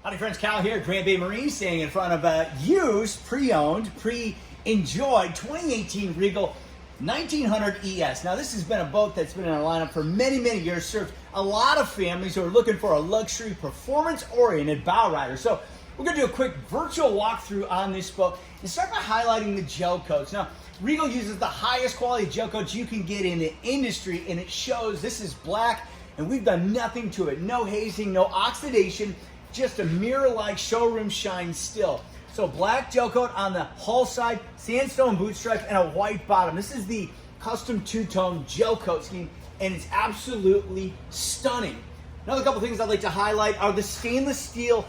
Howdy friends, Cal here, Grand Bay Marine, standing in front of a used, pre-owned, pre-enjoyed 2018 Regal 1900 ES. Now this has been a boat that's been in our lineup for many years, served a lot of families who are looking for a luxury, performance-oriented bow rider. So we're gonna do a quick virtual walkthrough on this boat and start by highlighting the gel coats. Now, Regal uses the highest quality gel coats you can get in the industry, and it shows. This is black, and we've done nothing to it. No hazing, no oxidation, just a mirror-like showroom shine still. So black gel coat on the hull side, sandstone boot stripes, and a white bottom. This is the custom two-tone gel coat scheme, and it's absolutely stunning. Another couple things I'd like to highlight are the stainless steel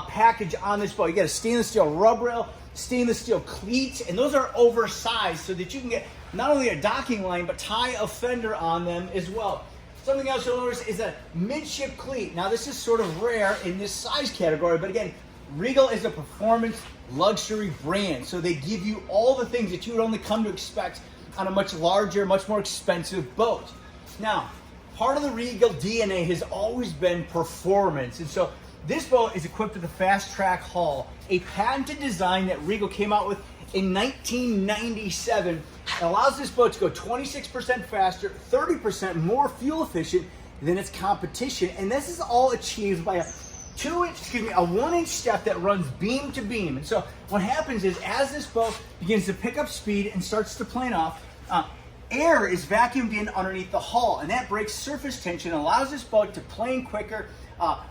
package on this boat. You got a stainless steel rub rail, stainless steel cleats, and those are oversized so that you can get not only a docking line, but tie a fender on them as well. Something else you'll notice is a midship cleat. Now this is sort of rare in this size category, but again, Regal is a performance luxury brand, so they give you all the things that you would only come to expect on a much larger, much more expensive boat. Now, part of the Regal DNA has always been performance, and so this boat is equipped with a fast track hull, a patented design that Regal came out with in 1997. It allows this boat to go 26% faster, 30% more fuel efficient than its competition, and this is all achieved by a 1-inch step that runs beam to beam. And so what happens is, as this boat begins to pick up speed and starts to plane off, air is vacuumed in underneath the hull, and that breaks surface tension and allows this boat to plane quicker,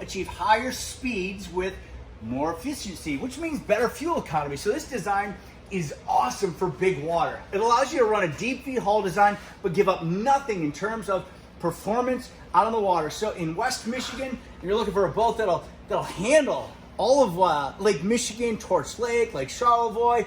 achieve higher speeds with more efficiency, which means better fuel economy. So this design is awesome for big water. It allows you to run a deep feed hull design, but give up nothing in terms of performance out on the water. So in West Michigan, you're looking for a boat that'll handle all of Lake Michigan, Torch Lake, Lake Charlevoix,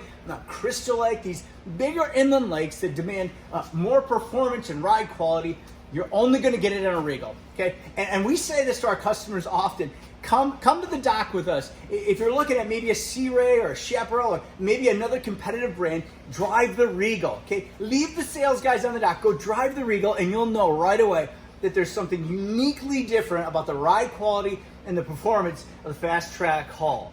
Crystal Lake, these bigger inland lakes that demand more performance and ride quality. You're only going to get it in a Regal, okay? And we say this to our customers often. Come to the dock with us. If you're looking at maybe a Sea Ray or a Chaparral or maybe another competitive brand, drive the Regal, okay? Leave the sales guys on the dock. Go drive the Regal, and you'll know right away that there's something uniquely different about the ride quality and the performance of the fast track hull.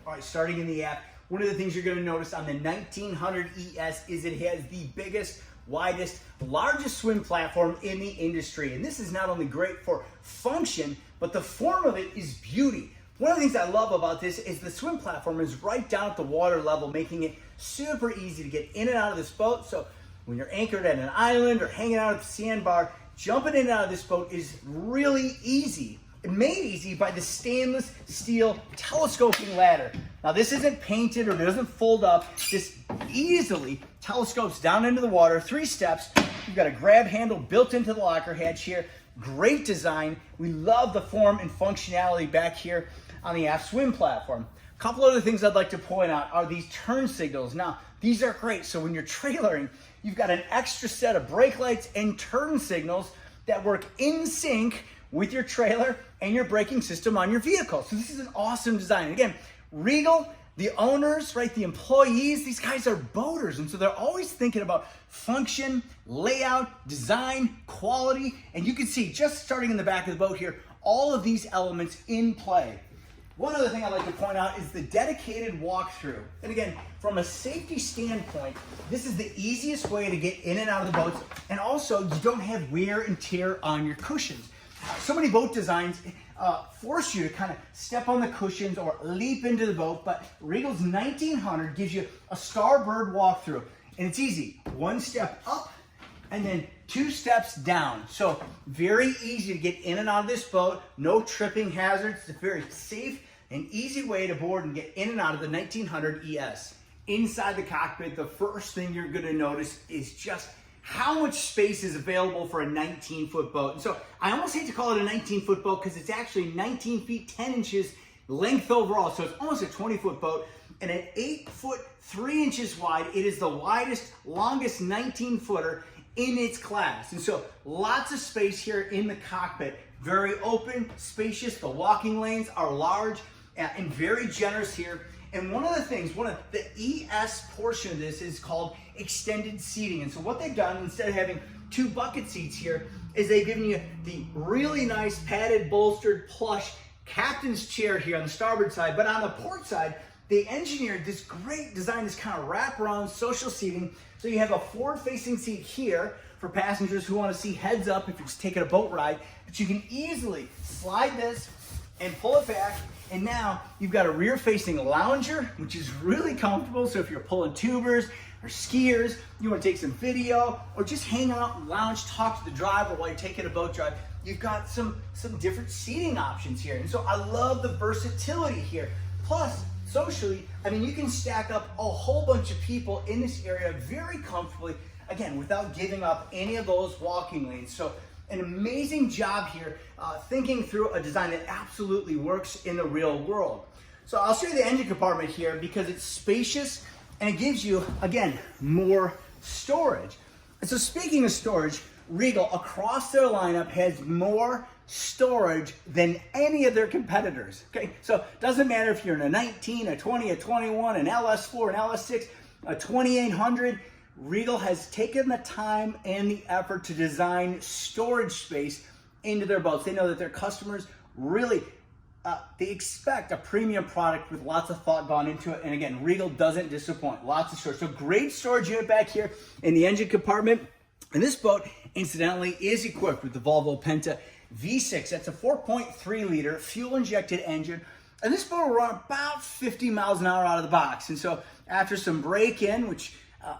All right, starting in the app, one of the things you're going to notice on the 1900 ES is it has the biggest, widest, largest swim platform in the industry. And this is not only great for function, but the form of it is beauty. One of the things I love about this is the swim platform is right down at the water level, making it super easy to get in and out of this boat. So when you're anchored at an island or hanging out at the sandbar, jumping in and out of this boat is really easy. Made easy by the stainless steel telescoping ladder. Now this isn't painted or doesn't fold up, just easily telescopes down into the water, 3 steps. You've got a grab handle built into the locker hatch here. Great design. We love the form and functionality back here on the aft swim platform. A couple other things I'd like to point out are these turn signals. Now, these are great. So when you're trailering, you've got an extra set of brake lights and turn signals that work in sync with your trailer and your braking system on your vehicle. So this is an awesome design. Again, Regal, the owners, right, the employees, these guys are boaters, and so they're always thinking about function, layout, design, quality, and you can see just starting in the back of the boat here, all of these elements in play. One other thing I'd like to point out is the dedicated walkthrough. And again, from a safety standpoint, this is the easiest way to get in and out of the boats, and also you don't have wear and tear on your cushions. So many boat designs force you to kind of step on the cushions or leap into the boat, but Regal's 1900 gives you a starboard walkthrough, and it's easy. 1 step up and then 2 steps down. So very easy to get in and out of this boat, no tripping hazards. It's a very safe and easy way to board and get in and out of the 1900 ES. Inside the cockpit, the first thing you're going to notice is just how much space is available for a 19-foot boat. And so I almost hate to call it a 19-foot boat because it's actually 19 feet 10 inches length overall. So it's almost a 20-foot boat, and at 8 foot 3 inches wide, it is the widest, longest 19-footer in its class. And so lots of space here in the cockpit. Very open, spacious. The walking lanes are large and very generous here. And one of the things, one of the ES portion of this is called extended seating. And so what they've done, instead of having 2 bucket seats here, is they've given you the really nice padded, bolstered, plush captain's chair here on the starboard side, but on the port side, they engineered this great design, this kind of wraparound social seating. So you have a forward-facing seat here for passengers who want to see heads up if you're just taking a boat ride, but you can easily slide this and pull it back. And now you've got a rear-facing lounger, which is really comfortable. So if you're pulling tubers or skiers, you want to take some video or just hang out and lounge, talk to the driver while you're taking a boat drive, you've got some different seating options here. And so I love the versatility here. Plus, socially, I mean, you can stack up a whole bunch of people in this area very comfortably, again, without giving up any of those walking lanes. So an amazing job here, thinking through a design that absolutely works in the real world. So I'll show you the engine compartment here because it's spacious and it gives you, again, more storage. And so speaking of storage, Regal across their lineup has more storage than any of their competitors. Okay, so it doesn't matter if you're in a 19, a 20, a 21, an LS4, an LS6, a 2800, Regal has taken the time and the effort to design storage space into their boats. They know that their customers really, they expect a premium product with lots of thought gone into it. And again, Regal doesn't disappoint. Lots of storage. So great storage unit back here in the engine compartment. And this boat, incidentally, is equipped with the Volvo Penta V6. That's a 4.3 liter fuel injected engine. And this boat will run about 50 miles an hour out of the box. And so after some break-in, which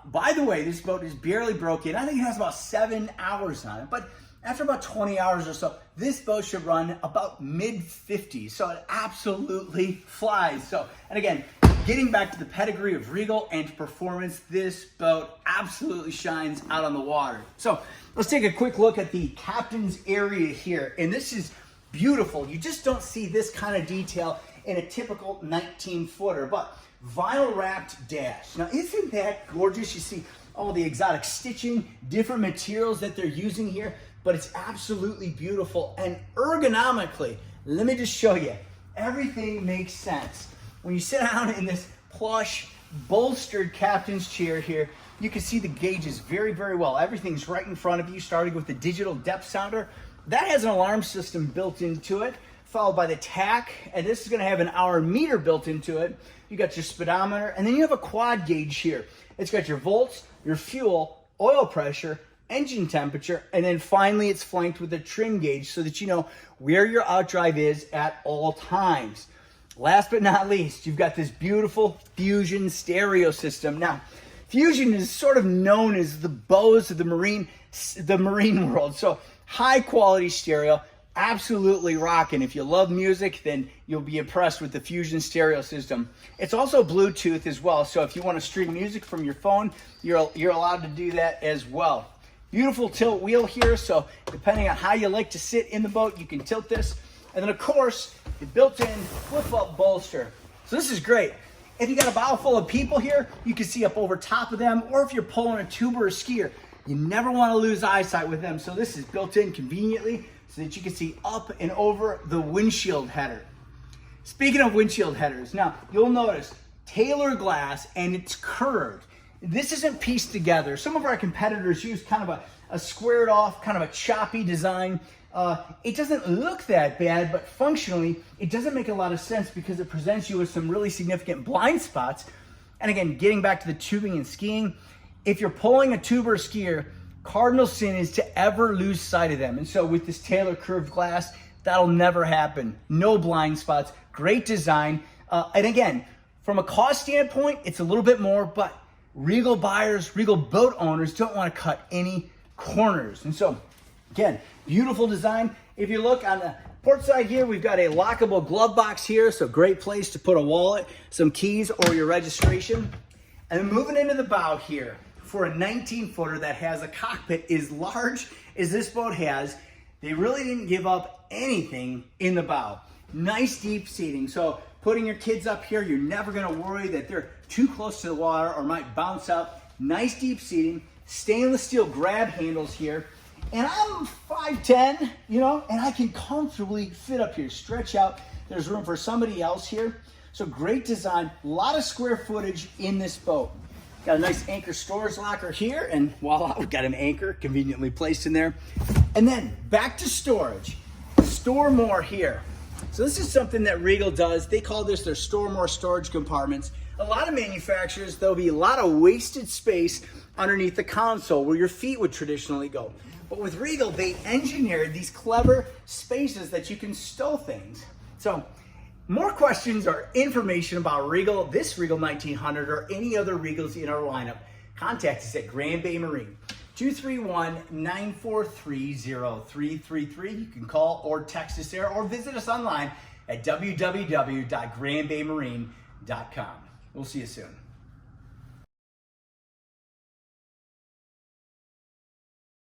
by the way, this boat is barely broken. I think it has about 7 hours on it, but after about 20 hours or so, this boat should run about mid-50s. So it absolutely flies. So, and again, getting back to the pedigree of Regal and performance, this boat absolutely shines out on the water. So let's take a quick look at the captain's area here. And this is beautiful. You just don't see this kind of detail in a typical 19-footer, but vinyl wrapped dash. Now, isn't that gorgeous? You see all the exotic stitching, different materials that they're using here, but it's absolutely beautiful. And ergonomically, let me just show you, everything makes sense. When you sit down in this plush, bolstered captain's chair here, you can see the gauges very, very well. Everything's right in front of you, starting with the digital depth sounder. That has an alarm system built into it, followed by the tach, and this is gonna have an hour meter built into it. You got your speedometer, and then you have a quad gauge here. It's got your volts, your fuel, oil pressure, engine temperature, and then finally it's flanked with a trim gauge so that you know where your outdrive is at all times. Last but not least, you've got this beautiful Fusion stereo system. Now, Fusion is sort of known as the Bose of the marine world. So high quality stereo, absolutely rocking. If you love music, then you'll be impressed with the Fusion stereo system. It's also Bluetooth as well, so if you want to stream music from your phone, you're allowed to do that as well. Beautiful tilt wheel here, so depending on how you like to sit in the boat, you can tilt this. And then of course, the built-in flip-up bolster. So this is great. If you got a bow full of people here, you can see up over top of them, or if you're pulling a tuber or skier, you never want to lose eyesight with them. So this is built in conveniently so that you can see up and over the windshield header. Speaking of windshield headers, now you'll notice Taylor glass and it's curved. This isn't pieced together. Some of our competitors use kind of a squared off, kind of a choppy design. It doesn't look that bad, but functionally, it doesn't make a lot of sense because it presents you with some really significant blind spots. And again, getting back to the tubing and skiing, if you're pulling a tuber skier, cardinal sin is to ever lose sight of them. And so with this Taylor curved glass, that'll never happen. No blind spots, great design. And again, from a cost standpoint, it's a little bit more, but Regal buyers, Regal boat owners don't want to cut any corners. And so again, beautiful design. If you look on the port side here, we've got a lockable glove box here. So great place to put a wallet, some keys, or your registration. And then moving into the bow here, for a 19-footer that has a cockpit as large as this boat has, they really didn't give up anything in the bow. Nice deep seating. So putting your kids up here, you're never gonna worry that they're too close to the water or might bounce out. Nice deep seating, stainless steel grab handles here. And I'm 5'10", you know, and I can comfortably fit up here, stretch out. There's room for somebody else here. So great design, a lot of square footage in this boat. Got a nice anchor storage locker here, and voila, we've got an anchor conveniently placed in there. And then back to storage. Store more here. So this is something that Regal does. They call this their store more storage compartments. A lot of manufacturers, there'll be a lot of wasted space underneath the console where your feet would traditionally go. But with Regal, they engineered these clever spaces that you can stow things. So more questions or information about Regal, this Regal 1900 or any other Regals in our lineup, contact us at Grand Bay Marine, 231-943-0333. You can call or text us there or visit us online at www.grandbaymarine.com. We'll see you soon.